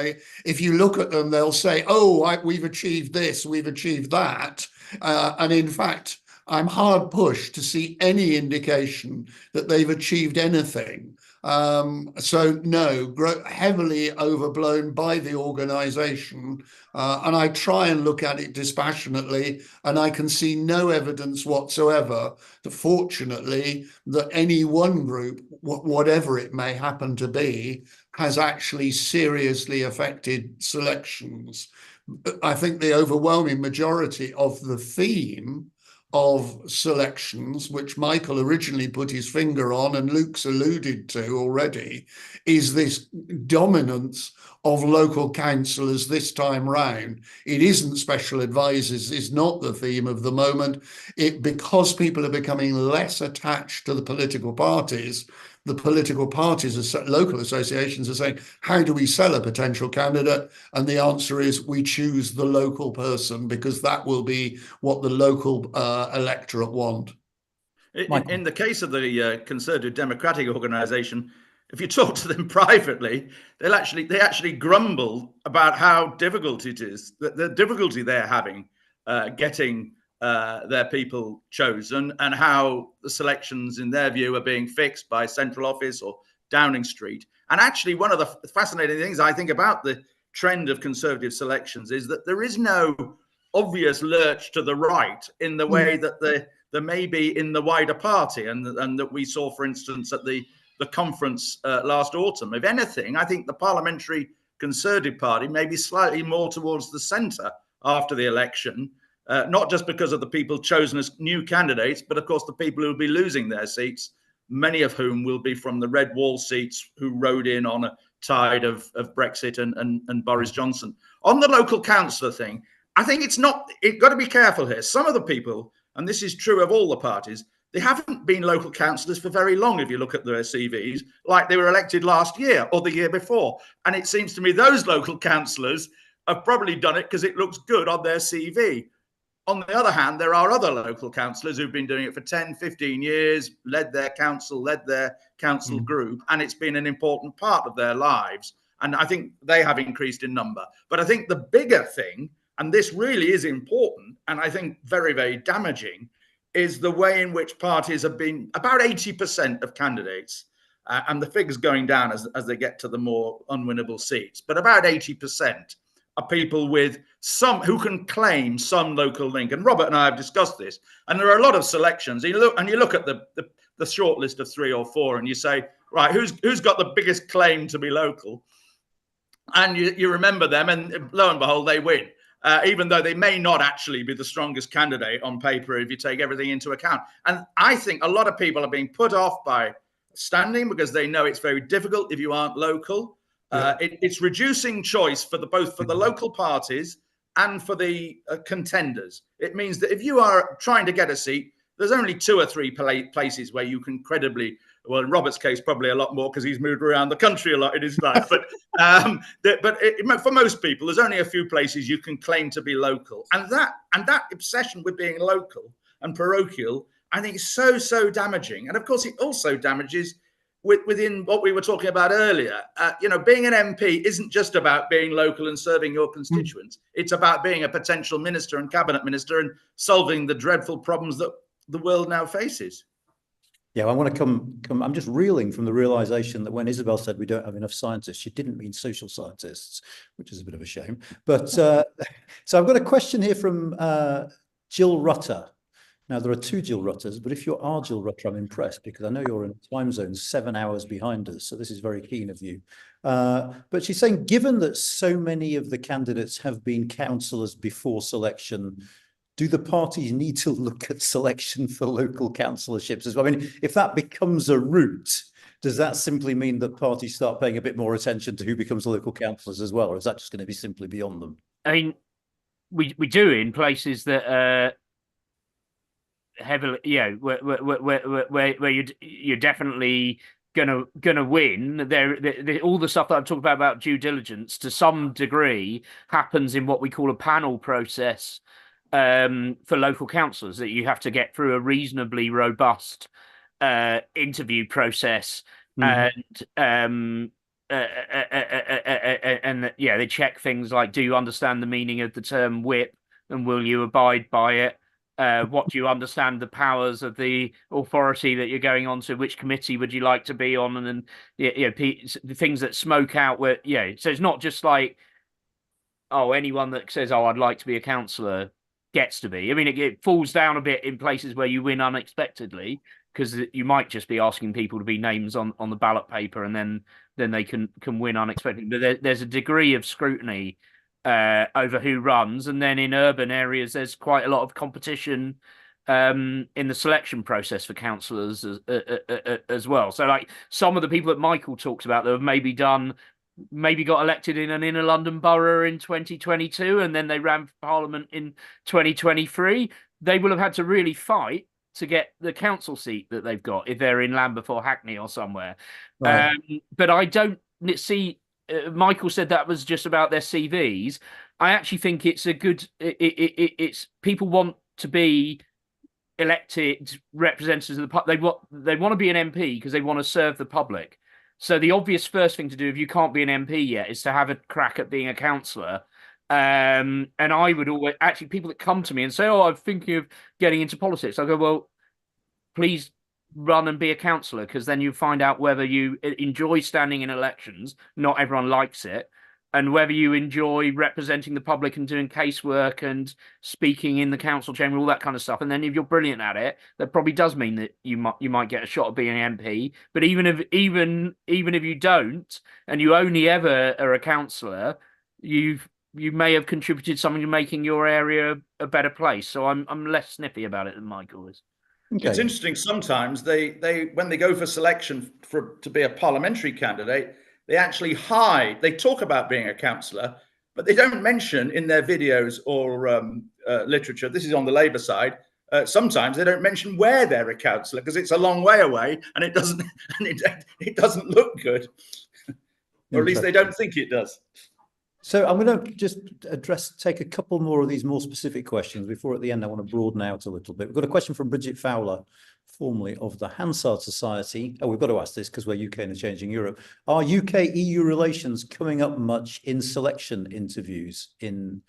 If you look at them, they'll say, "Oh, we've achieved this, we've achieved that," and in fact, I'm hard pushed to see any indication that they've achieved anything. So no, heavily overblown by the organisation, and I try and look at it dispassionately, and I can see no evidence whatsoever, fortunately, that any one group, whatever it may happen to be, has actually seriously affected selections. I think the overwhelming majority of the theme of selections, which Michael originally put his finger on and Luke's alluded to already, is this dominance of local councillors this time round. It isn't special advisors, is not the theme of the moment. Because people are becoming less attached to the political parties, local associations are saying, how do we sell a potential candidate? And the answer is, we choose the local person, because that will be what the local electorate want. In the case of the Conservative Democratic organisation, if you talk to them privately, they actually grumble about how difficult it is, the difficulty they're having getting their people chosen, and how the selections, in their view, are being fixed by central office or Downing Street. And actually, one of the fascinating things I think about the trend of Conservative selections is that there is no obvious lurch to the right in the way that there may be in the wider party, and that we saw, for instance, at the conference last autumn. If anything, I think the Parliamentary Conservative Party may be slightly more towards the centre after the election, not just because of the people chosen as new candidates, but of course the people who will be losing their seats, many of whom will be from the red wall seats who rode in on a tide of Brexit and Boris Johnson. On the local councillor thing, I think you've got to be careful here. Some of the people, and this is true of all the parties, they haven't been local councillors for very long if you look at their CVs, like they were elected last year or the year before. And it seems to me those local councillors have probably done it because it looks good on their CV. On the other hand, there are other local councillors who've been doing it for 10, 15 years, led their council group, and it's been an important part of their lives. And I think they have increased in number. But I think the bigger thing, and this really is important, and I think very, very damaging, is the way in which parties have been about 80% of candidates, and the figures going down as they get to the more unwinnable seats, but about 80% are people with some who can claim some local link. And Robert and I have discussed this, and there are a lot of selections. You look at the short list of 3 or 4, and you say, right, who's got the biggest claim to be local? And you remember them, and lo and behold, they win. Even though they may not actually be the strongest candidate on paper if you take everything into account. And I think a lot of people are being put off by standing because they know it's very difficult if you aren't local. It's reducing choice for both the local parties and for the contenders. It means that if you are trying to get a seat, there's only 2 or 3 places where you can credibly, well, in Robert's case, probably a lot more because he's moved around the country a lot in his life. But for most people, there's only a few places you can claim to be local. And that obsession with being local and parochial, I think is so damaging. And of course, it also damages within what we were talking about earlier. Being an MP isn't just about being local and serving your constituents. It's about being a potential minister and cabinet minister and solving the dreadful problems that the world now faces. Yeah, I want to come. I'm just reeling from the realization that when Isabel said we don't have enough scientists, she didn't mean social scientists, which is a bit of a shame. But so I've got a question here from Jill Rutter. Now, there are 2 Jill Rutters, but if you are Jill Rutter, I'm impressed because I know you're in a time zone 7 hours behind us. So this is very keen of you. But she's saying, given that so many of the candidates have been councillors before selection, do the parties need to look at selection for local councilorships as well? I mean, if that becomes a route, does that simply mean that parties start paying a bit more attention to who becomes local councillors as well? Or is that just going to be simply beyond them? I mean, we do in places that heavily, where you're definitely gonna win. All the stuff that I'm talking about due diligence to some degree happens in what we call a panel process for local councillors, that you have to get through a reasonably robust interview process, and they check things like, do you understand the meaning of the term whip, and will you abide by it? What do you understand the powers of the authority that you're going on to? Which committee would you like to be on? And then the things that smoke out where so it's not just like, oh, anyone that says, oh, I'd like to be a councillor gets to be. I mean, it falls down a bit in places where you win unexpectedly, because you might just be asking people to be names on the ballot paper, and then they can win unexpectedly. But there's a degree of scrutiny over who runs, and then in urban areas there's quite a lot of competition in the selection process for councillors as well. So like some of the people that Michael talks about that have maybe got elected in an inner London borough in 2022 and then they ran for Parliament in 2023, they will have had to really fight to get the council seat that they've got if they're in Lambeth or Hackney or somewhere. Right. But I don't see, Michael said that was just about their CVs. I actually think it's a good, it's people want to be elected representatives of the public. They want to be an MP because they want to serve the public. So the obvious first thing to do if you can't be an MP yet is to have a crack at being a councillor. And I would always, actually, people that come to me and say, oh, I'm thinking of getting into politics, I go, well, please run and be a councillor, because then you find out whether you enjoy standing in elections. Not everyone likes it. And whether you enjoy representing the public and doing casework and speaking in the council chamber, all that kind of stuff. And then if you're brilliant at it, that probably does mean that you might get a shot at being an MP. But even if you don't, and you only ever are a councillor, you may have contributed something to making your area a better place. So I'm less snippy about it than Michael is. Okay. It's interesting. Sometimes they when they go for selection to be a parliamentary candidate, they actually hide. They talk about being a councillor, but they don't mention in their videos or literature. This is on the Labour side. Sometimes they don't mention where they're a councillor because it's a long way away, and it doesn't look good, or at least they don't think it does. So I'm going to just take a couple more of these more specific questions before at the end I want to broaden out a little bit. We've got a question from Bridget Fowler, formerly of the Hansard Society. Oh, we've got to ask this because we're UK and a changing Europe. Are UK-EU relations coming up much in selection interviews in,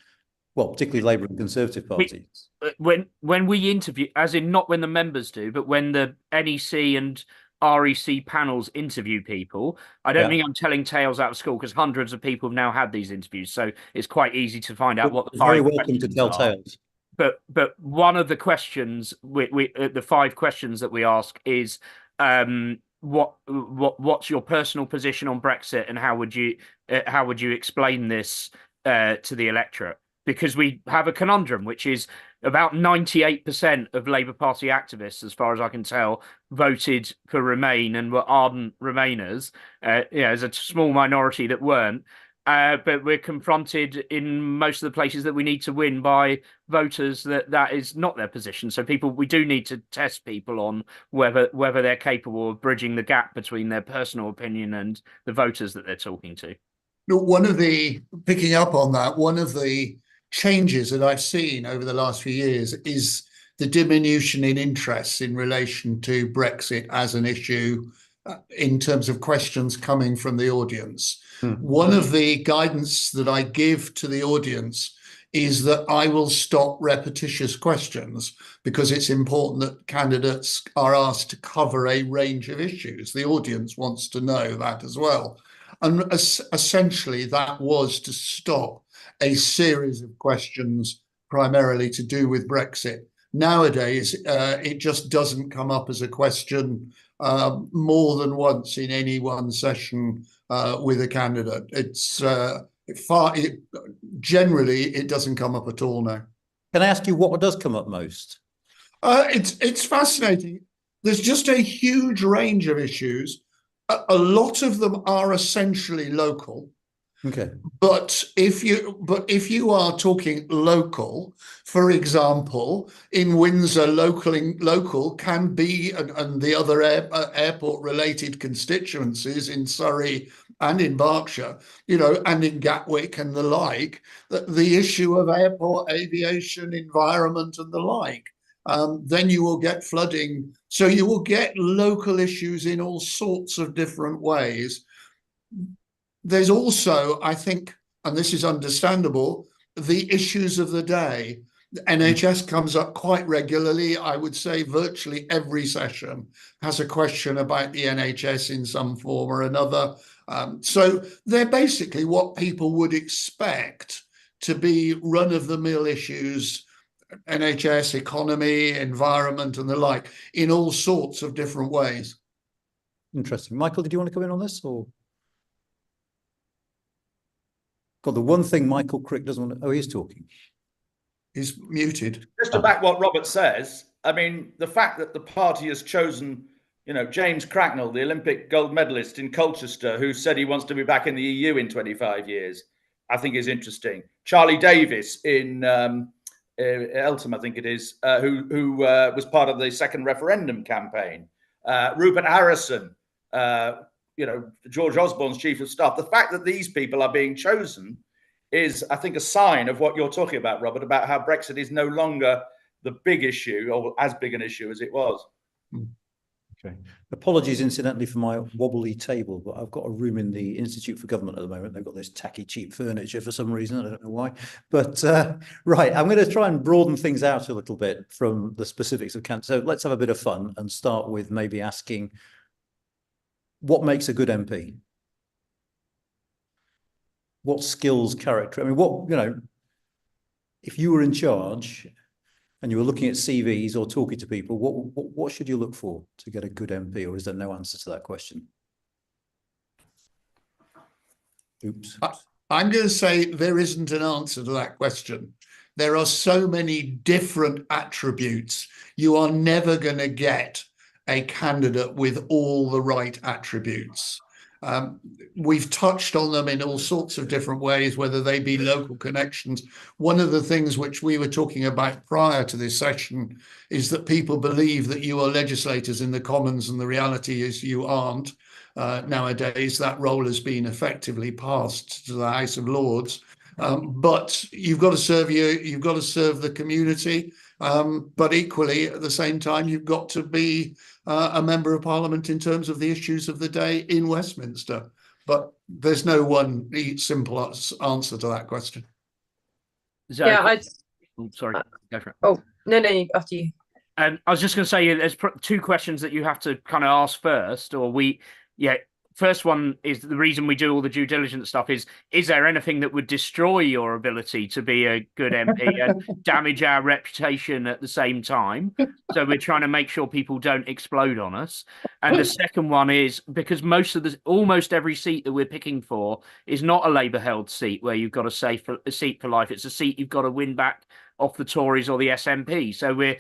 well, particularly Labour and Conservative parties? When we interview, as in not when the members do, but when the NEC and REC panels interview people, I don't think I'm telling tales out of school, because hundreds of people have now had these interviews, so it's quite easy to find out what the very welcome to tell tales. But one of the questions the 5 questions that we ask is what's your personal position on Brexit, and how would you explain this to the electorate? Because we have a conundrum, which is about 98% of Labour Party activists, as far as I can tell, voted for Remain and were ardent Remainers. There's a small minority that weren't. But we're confronted in most of the places that we need to win by voters that is not their position. So we do need to test people on whether they're capable of bridging the gap between their personal opinion and the voters that they're talking to. Picking up on that, one of the changes that I've seen over the last few years is the diminution in interest in relation to Brexit as an issue in terms of questions coming from the audience. One of the guidance that I give to the audience is that I will stop repetitious questions, because it's important that candidates are asked to cover a range of issues. The audience wants to know that as well. And essentially that was to stop a series of questions primarily to do with Brexit. Nowadays, it just doesn't come up as a question more than once in any one session with a candidate. Generally, it doesn't come up at all now. Can I ask you what does come up most? It's fascinating. There's just a huge range of issues. A lot of them are essentially local. Okay. But if you are talking local, for example, in Windsor, local can be, and the other airport related constituencies in Surrey and in Berkshire, and in Gatwick and the like, the issue of airport aviation, environment and the like. Then you will get flooding. So you will get local issues in all sorts of different ways. There's also, I think, and this is understandable, the issues of the day. NHS comes up quite regularly. I would say virtually every session has a question about the NHS in some form or another. So they're basically what people would expect to be run-of-the-mill issues, NHS, economy, environment, and the like, in all sorts of different ways. Interesting. Michael, did you want to come in on this, or? God, the one thing Michael Crick doesn't want to... Oh, he's talking. He's muted. Just to back what Robert says, I mean, the fact that the party has chosen, you know, James Cracknell, the Olympic gold medalist in Colchester, who said he wants to be back in the EU in 25 years, I think is interesting. Charlie Davis in Eltham, I think it is, who was part of the second referendum campaign. Rupert Harrison, you know, George Osborne's chief of staff. The fact that these people are being chosen is, I think, a sign of what you're talking about, Robert, about how Brexit is no longer the big issue, or as big an issue as it was. Okay. Apologies, incidentally, for my wobbly table, but I've got a room in the Institute for Government at the moment. They've got this tacky, cheap furniture for some reason. I don't know why. But right, I'm going to try and broaden things out a little bit from the specifics of cancer. So let's have a bit of fun and start with maybe asking, what makes a good MP? What skills, character? I mean, what, you know, if you were in charge and you were looking at CVs or talking to people, what should you look for to get a good MP, or is there no answer to that question? Oops. I'm going to say there isn't an answer to that question. There are so many different attributes. You are never going to get a candidate with all the right attributes. We've touched on them in all sorts of different ways, whether they be local connections. One of the things which we were talking about prior to this session is that people believe that you are legislators in the Commons, and the reality is you aren't. Nowadays, that role has been effectively passed to the House of Lords. But you've got to serve you've got to serve the community. But equally, at the same time, you've got to be a member of Parliament in terms of the issues of the day in Westminster. But there's no one simple answer to that question. Yeah, sorry, go for it. Oh, no, after you. I was just going to say, there's two questions that you have to kind of ask first, or first one is, the reason we do all the due diligence stuff is there anything that would destroy your ability to be a good MP and damage our reputation at the same time? So we're trying to make sure people don't explode on us. And the second one is, because almost every seat that we're picking for is not a Labour held seat where you've got a seat for life. It's a seat you've got to win back off the Tories or the SNP. So we're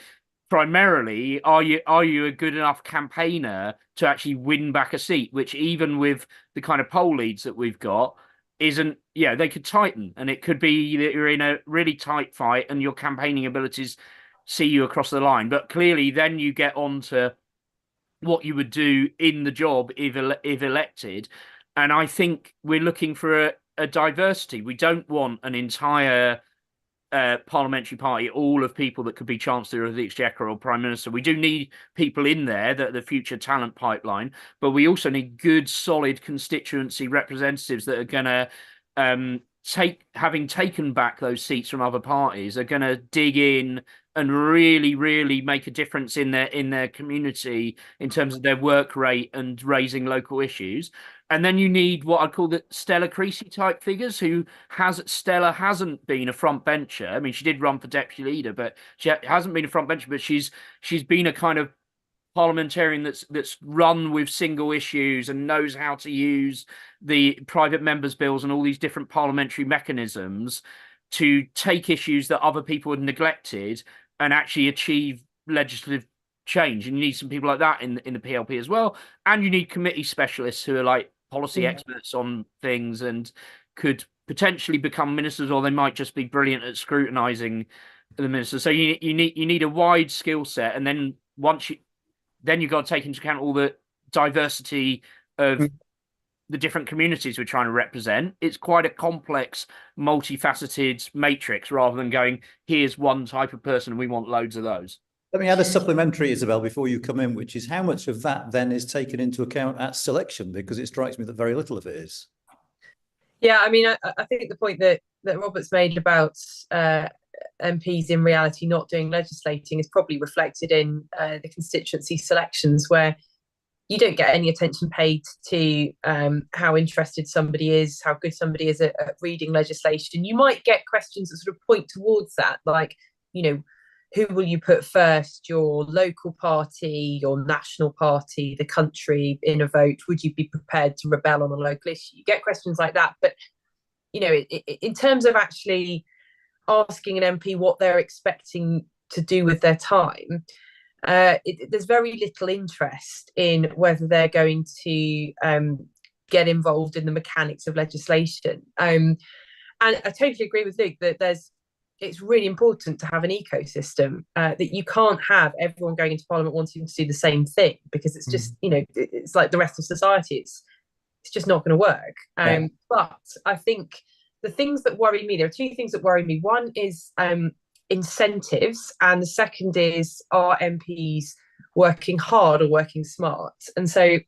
primarily, are you a good enough campaigner to actually win back a seat, which even with the kind of poll leads that we've got isn't, they could tighten, and it could be that you're in a really tight fight and your campaigning abilities see you across the line. But clearly then you get on to what you would do in the job if elected. And I think we're looking for a diversity. We don't want an entire parliamentary party, all of people that could be Chancellor of the Exchequer or Prime Minister. We do need people in there, that the future talent pipeline, but we also need good, solid constituency representatives that are going to having taken back those seats from other parties, are going to dig in and really, really make a difference in their community in terms of their work rate and raising local issues. And then you need what I'd call the Stella Creasy type figures, Stella hasn't been a front bencher. I mean, she did run for deputy leader, but she hasn't been a front bencher, but she's been a kind of parliamentarian that's run with single issues and knows how to use the private members' bills and all these different parliamentary mechanisms to take issues that other people had neglected and actually achieve legislative change. And you need some people like that in the PLP as well. And you need committee specialists who are like policy experts on things and could potentially become ministers, or they might just be brilliant at scrutinizing the minister. So you need a wide skill set, and then then you've got to take into account all the diversity of the different communities we're trying to represent. It's quite a complex, multifaceted matrix, rather than going, here's one type of person and we want loads of those. Let me add a supplementary, Isabel, before you come in, which is how much of that then is taken into account at selection, because it strikes me that very little of it is. Yeah, I mean, I think the point that Robert's made about MPs in reality not doing legislating is probably reflected in the constituency selections, where you don't get any attention paid to how interested somebody is, how good somebody is at reading legislation. You might get questions that sort of point towards that, like, you know, who will you put first, your local party, your national party, the country in a vote? Would you be prepared to rebel on a local issue? You get questions like that. But, you know, in terms of actually asking an MP what they're expecting to do with their time, there's very little interest in whether they're going to get involved in the mechanics of legislation. And I totally agree with Luke that it's really important to have an ecosystem, that you can't have everyone going into Parliament wanting to do the same thing, because it's just, you know, it's like the rest of society. It's just not going to work. But I think the things that worry me, there are two things that worry me. One is incentives, and the second is, are MPs working hard or working smart? And so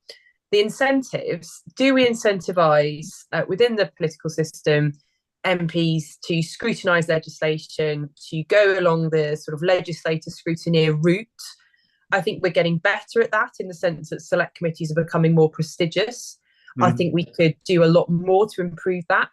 the incentives, do we incentivise within the political system MPs to scrutinise legislation, to go along the sort of legislator scrutineer route? I think we're getting better at that, in the sense that select committees are becoming more prestigious. I think we could do a lot more to improve that.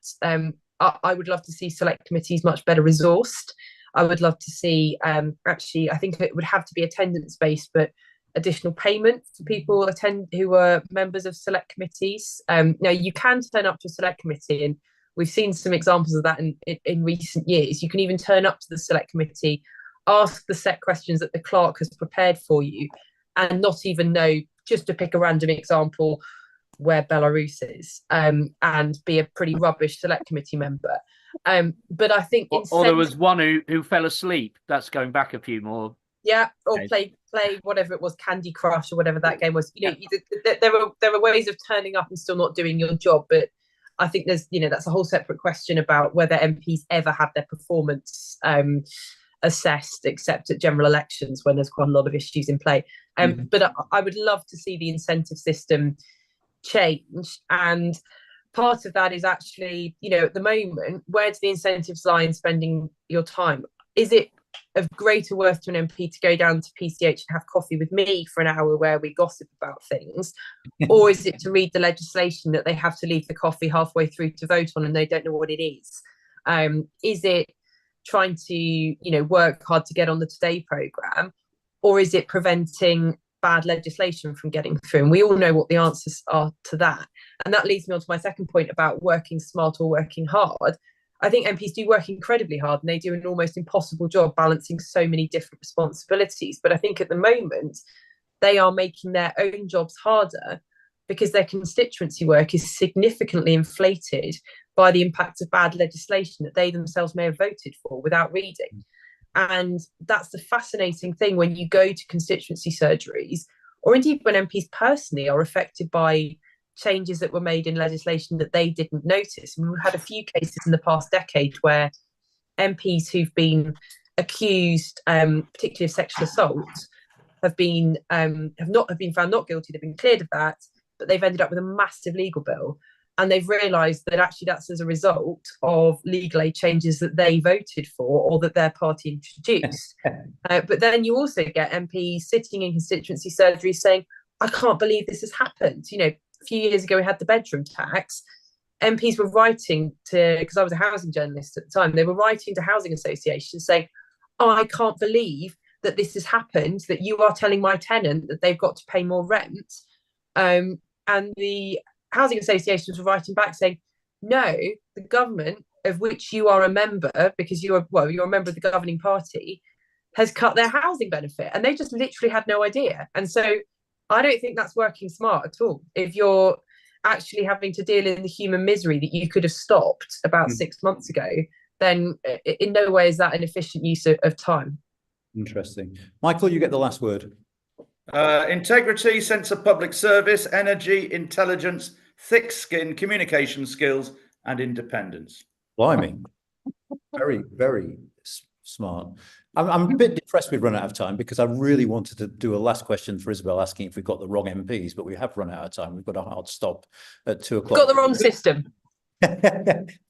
I would love to see select committees much better resourced. I would love to see, actually, I think it would have to be attendance-based, but additional payment for people who are members of select committees. Now, you can turn up to a select committee, and we've seen some examples of that in recent years. You can even turn up to the select committee, ask the set questions that the clerk has prepared for you, and not even know, just to pick a random example, where Belarus is, and be a pretty rubbish select committee member. But I think, or there was one who fell asleep. That's going back a few more. Yeah, or play whatever it was, Candy Crush or whatever that game was. You know, there are ways of turning up and still not doing your job. But I think there's, you know, that's a whole separate question about whether MPs ever have their performance assessed, except at general elections when there's quite a lot of issues in play. But I would love to see the incentive system change, and part of that is actually, you know, at the moment, where do the incentives lie in spending your time? Is it of greater worth to an MP to go down to PCH and have coffee with me for an hour where we gossip about things, or is it to read the legislation that they have to leave the coffee halfway through to vote on and they don't know what it is? Is it trying to, you know, work hard to get on the Today programme, or is it preventing bad legislation from getting through? And we all know what the answers are to that. And that leads me on to my second point about working smart or working hard. I think MPs do work incredibly hard, and they do an almost impossible job balancing so many different responsibilities. But I think at the moment, they are making their own jobs harder, because their constituency work is significantly inflated by the impact of bad legislation that they themselves may have voted for without reading. And that's the fascinating thing when you go to constituency surgeries, or indeed when MPs personally are affected by changes that were made in legislation that they didn't notice. And we've had a few cases in the past decade where MPs who've been accused, particularly of sexual assault, have been found not guilty. They've been cleared of that, but they've ended up with a massive legal bill. And they've realised that actually that's as a result of legal aid changes that they voted for or that their party introduced. But then you also get MPs sitting in constituency surgeries saying, I can't believe this has happened. You know, a few years ago, we had the bedroom tax. MPs were writing to, because I was a housing journalist at the time, they were writing to housing associations saying, oh, I can't believe that this has happened, that you are telling my tenant that they've got to pay more rent. And the housing associations were writing back saying, no, the government of which you are a member, because you're a member of the governing party, has cut their housing benefit. And they just literally had no idea. And so I don't think that's working smart at all. If you're actually having to deal in the human misery that you could have stopped about 6 months ago, then in no way is that an efficient use of time. Interesting. Michael, you get the last word. Integrity, sense of public service, energy, intelligence, thick skin, communication skills, and independence. Blimey. Very, very smart. I'm a bit depressed we've run out of time, because I really wanted to do a last question for Isabel, asking if we've got the wrong MPs, but we have run out of time. We've got a hard stop at 2 o'clock. Got the wrong system.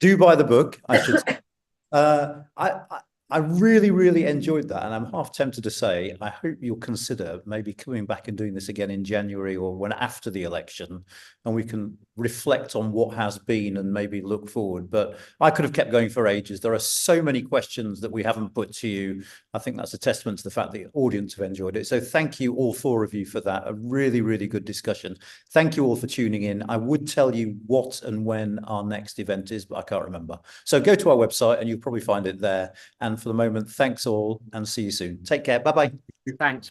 Do buy the book, I should say. I really, really enjoyed that. And I'm half tempted to say, I hope you'll consider maybe coming back and doing this again in January or when after the election, and we can reflect on what has been and maybe look forward. But I could have kept going for ages. There are so many questions that we haven't put to you. I think that's a testament to the fact that the audience have enjoyed it. So thank you, all four of you, for that. A really, really good discussion. Thank you all for tuning in. I would tell you what and when our next event is, but I can't remember. So go to our website and you'll probably find it there. And for the moment, thanks all and see you soon. Take care. Bye-bye. Thanks.